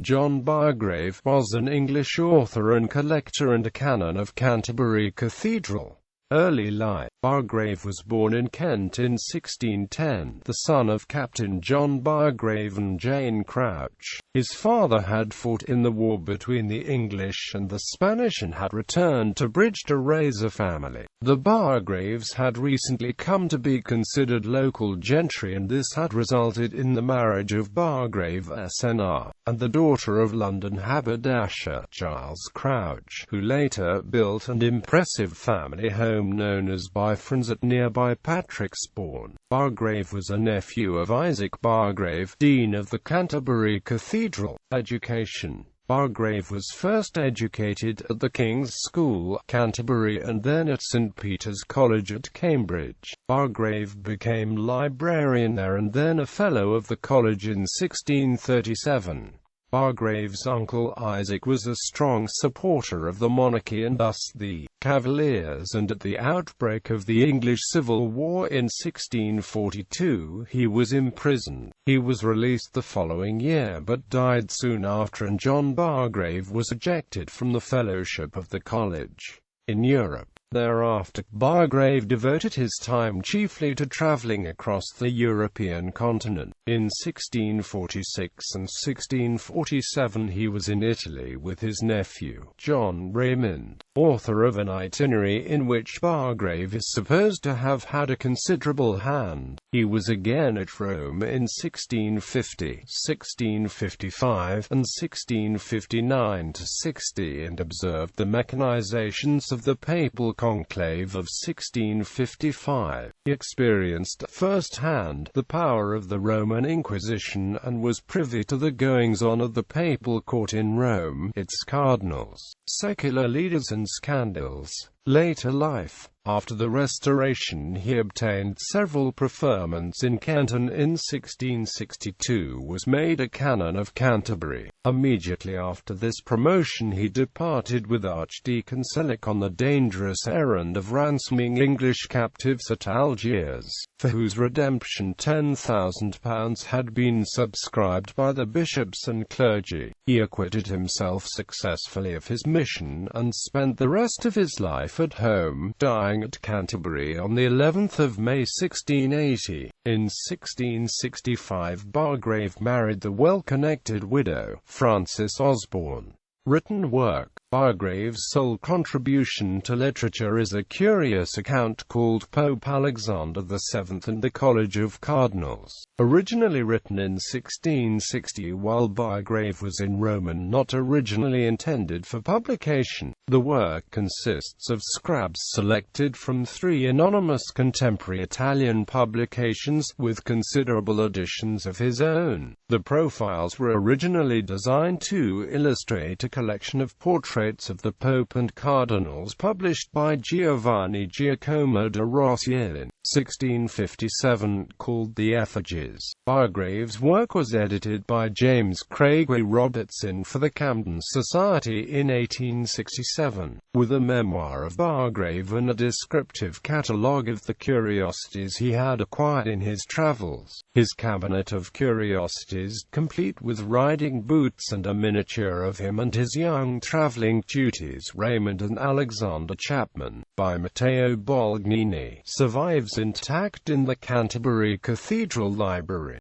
John Bargrave was an English author and collector and a canon of Canterbury Cathedral. Early life. Bargrave was born in Kent in 1610, the son of Captain John Bargrave and Jane Crouch. His father had fought in the war between the English and the Spanish and had returned to Bridge to raise a family. The Bargraves had recently come to be considered local gentry, and this had resulted in the marriage of Bargrave SNR and the daughter of London haberdasher Giles Crouch, who later built an impressive family home known as Byfriends at nearby Patrickspawn. Bargrave was a nephew of Isaac Bargrave, Dean of the Canterbury Cathedral. Education. Bargrave was first educated at the King's School, Canterbury, and then at St. Peter's College at Cambridge. Bargrave became librarian there and then a Fellow of the college in 1637. Bargrave's uncle Isaac was a strong supporter of the monarchy and thus the Cavaliers, and at the outbreak of the English Civil War in 1642 he was imprisoned. He was released the following year but died soon after, and John Bargrave was ejected from the fellowship of the college. In Europe thereafter, Bargrave devoted his time chiefly to travelling across the European continent. In 1646 and 1647 he was in Italy with his nephew, John Raymond, author of an itinerary in which Bargrave is supposed to have had a considerable hand. He was again at Rome in 1650, 1655, and 1659–60 and observed the machinations of the papal conclave of 1655. He experienced first-hand the power of the Roman Inquisition and was privy to the goings-on of the papal court in Rome, its cardinals, secular leaders and scandals. Later life. After the Restoration he obtained several preferments in Kent and in 1662 was made a canon of Canterbury. Immediately after this promotion he departed with Archdeacon Selleck on the dangerous errand of ransoming English captives at Algiers, for whose redemption £10,000 had been subscribed by the bishops and clergy. He acquitted himself successfully of his mission and spent the rest of his life at home, dying at Canterbury on the 11th of May 1680. In 1665 Bargrave married the well-connected widow, Frances Osborne. Written work. Bargrave's sole contribution to literature is a curious account called Pope Alexander VII and the College of Cardinals, originally written in 1660 while Bargrave was in Rome and not originally intended for publication. The work consists of scraps selected from 3 anonymous contemporary Italian publications, with considerable additions of his own. The profiles were originally designed to illustrate a collection of portraits of the Pope and Cardinals published by Giovanni Giacomo da Rossi in 1657, called The Effigies. Bargrave's work was edited by James Craigie Robertson for the Camden Society in 1867, with a memoir of Bargrave and a descriptive catalogue of the curiosities he had acquired in his travels. His cabinet of curiosities, complete with riding boots and a miniature of him and his young travelling tutees Raymond and Alexander Chapman, by Matteo Bolgnini, survives intact in the Canterbury Cathedral Library.